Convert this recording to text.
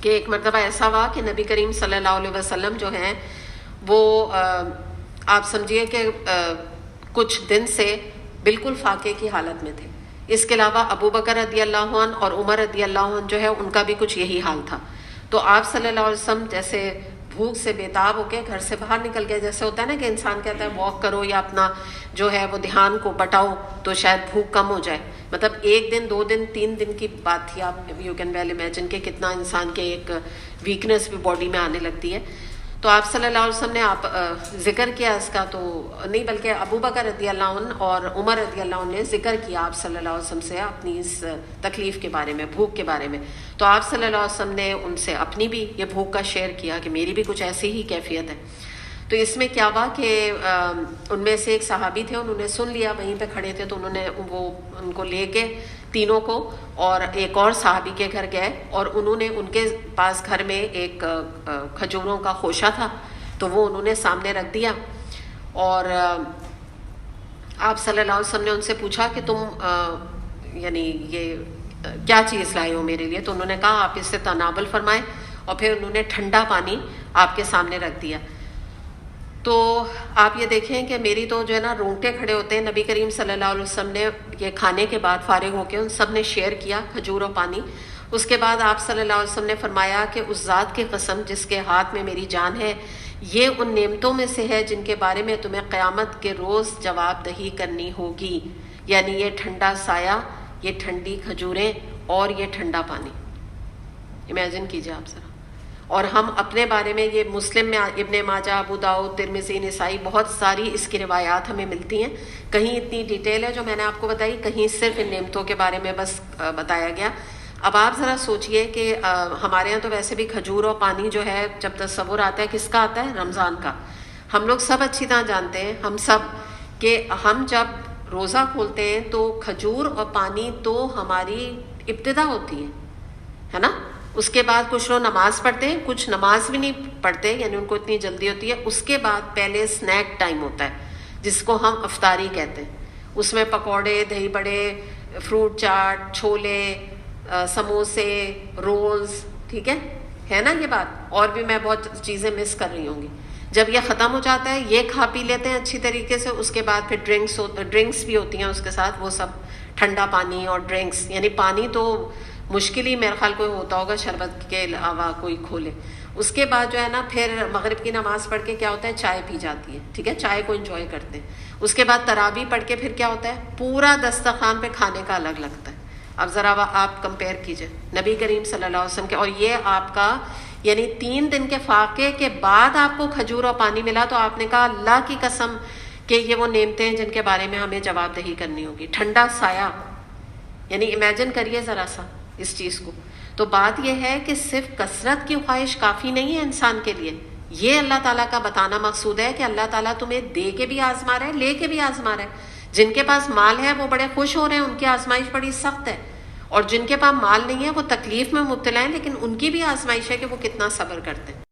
کہ ایک مرتبہ ایسا ہوا کہ نبی کریم صلی اللہ علیہ وسلم جو ہیں وہ آپ سمجھیے کہ کچھ دن سے بالکل فاقے کی حالت میں تھے. اس کے علاوہ ابو بکر رضی اللہ عنہ اور عمر رضی اللہ عنہ جو ہے ان کا بھی کچھ یہی حال تھا. تو آپ صلی اللہ علیہ وسلم جیسے بھوک سے بیتاب ہو کے گھر سے باہر نکل گئے. جیسے ہوتا ہے نا کہ انسان کہتا ہے واک کرو یا اپنا جو ہے وہ دھیان کو بٹاؤ تو شاید بھوک کم ہو جائے. مطلب 1 دن 2 دن 3 دن کی بات تھی. آپ یو کین ویل امیجن کہ کتنا انسان کے ایک ویکنس بھی باڈی میں آنے لگتی ہے. تو آپ صلی اللہ علیہ وسلم نے آپ ذکر کیا اس کا, تو نہیں بلکہ ابو بکر رضی اللہ عنہ اور عمر رضی اللہ عنہ نے ذکر کیا آپ صلی اللہ علیہ وسلم سے اپنی اس تکلیف کے بارے میں, بھوک کے بارے میں. تو آپ صلی اللہ علیہ وسلم نے ان سے اپنی بھی یہ بھوک کا شیئر کیا کہ میری بھی کچھ ایسی ہی کیفیت ہے. تو اس میں کیا ہوا کہ ان میں سے ایک صحابی تھے, انہوں نے سن لیا, وہیں پہ کھڑے تھے, تو انہوں نے وہ ان کو لے کے تینوں کو اور ایک اور صحابی کے گھر گئے, اور انہوں نے ان کے پاس گھر میں ایک کھجوروں کا خوشہ تھا, تو وہ انہوں نے سامنے رکھ دیا. اور آپ صلی اللہ علیہ وسلم نے ان سے پوچھا کہ تم یعنی یہ کیا چیز لائے ہو میرے لیے؟ تو انہوں نے کہا آپ اس سے تناول فرمائیں, اور پھر انہوں نے ٹھنڈا پانی آپ کے سامنے رکھ دیا. تو آپ یہ دیکھیں کہ میری تو جو ہے نا رونگٹے کھڑے ہوتے ہیں. نبی کریم صلی اللہ علیہ وسلم نے یہ کھانے کے بعد فارغ ہو کے ان سب نے شیئر کیا کھجور اور پانی. اس کے بعد آپ صلی اللہ علیہ وسلم نے فرمایا کہ اس ذات کی قسم جس کے ہاتھ میں میری جان ہے, یہ ان نعمتوں میں سے ہے جن کے بارے میں تمہیں قیامت کے روز جواب دہی کرنی ہوگی. یعنی یہ ٹھنڈا سایہ, یہ ٹھنڈی کھجوریں اور یہ ٹھنڈا پانی. امیجن کیجئے آپ ذرا. اور ہم اپنے بارے میں یہ مسلم میں ابن ماجہ, ابو داؤد, ترمذی, نسائی بہت ساری اس کی روایات ہمیں ملتی ہیں. کہیں اتنی ڈیٹیل ہے جو میں نے آپ کو بتائی, کہیں صرف ان نعمتوں کے بارے میں بس بتایا گیا. اب آپ ذرا سوچئے کہ ہمارے یہاں تو ویسے بھی کھجور اور پانی جو ہے جب تصور آتا ہے کس کا آتا ہے؟ رمضان کا. ہم لوگ سب اچھی طرح جانتے ہیں, ہم سب, کہ ہم جب روزہ کھولتے ہیں تو کھجور اور پانی تو ہماری ابتدا ہوتی ہے نا. اس کے بعد کچھ لوگ نماز پڑھتے ہیں, کچھ نماز بھی نہیں پڑھتے, یعنی ان کو اتنی جلدی ہوتی ہے. اس کے بعد پہلے سنیک ٹائم ہوتا ہے جس کو ہم افطاری کہتے ہیں. اس میں پکوڑے, دہی بڑے, فروٹ چاٹ, چھولے, سموسے, رولز, ٹھیک ہے نا یہ بات. اور بھی میں بہت چیزیں مس کر رہی ہوں گی. جب یہ ختم ہو جاتا ہے, یہ کھا پی لیتے ہیں اچھی طریقے سے, اس کے بعد پھر ڈرنکس بھی ہوتی ہیں اس کے ساتھ, وہ سب ٹھنڈا پانی اور ڈرنکس. یعنی پانی تو مشکل ہی میرے خیال کوئی ہوتا ہوگا شربت کے علاوہ کوئی کھولے. اس کے بعد جو ہے نا پھر مغرب کی نماز پڑھ کے کیا ہوتا ہے, چائے پی جاتی ہے, ٹھیک ہے, چائے کو انجوائے کرتے ہیں. اس کے بعد تراویح پڑھ کے پھر کیا ہوتا ہے, پورا دسترخوان پہ کھانے کا الگ لگتا ہے. اب ذرا آپ کمپیئر کیجئے نبی کریم صلی اللہ علیہ وسلم کے, اور یہ آپ کا یعنی 3 دن کے فاقے کے بعد آپ کو کھجور اور پانی ملا. تو آپ نے کہا اللہ کی قسم کہ یہ وہ نعمتیں ہیں جن کے بارے میں ہمیں جواب دہی کرنی ہوگی. ٹھنڈا سایہ, یعنی امیجن کریے ذرا سا اس چیز کو. تو بات یہ ہے کہ صرف کثرت کی خواہش کافی نہیں ہے انسان کے لیے. یہ اللہ تعالیٰ کا بتانا مقصود ہے کہ اللہ تعالیٰ تمہیں دے کے بھی آزما رہا ہے, لے کے بھی آزما رہا ہے. جن کے پاس مال ہے وہ بڑے خوش ہو رہے ہیں, ان کی آزمائش بڑی سخت ہے. اور جن کے پاس مال نہیں ہے وہ تکلیف میں مبتلا ہیں, لیکن ان کی بھی آزمائش ہے کہ وہ کتنا صبر کرتے ہیں.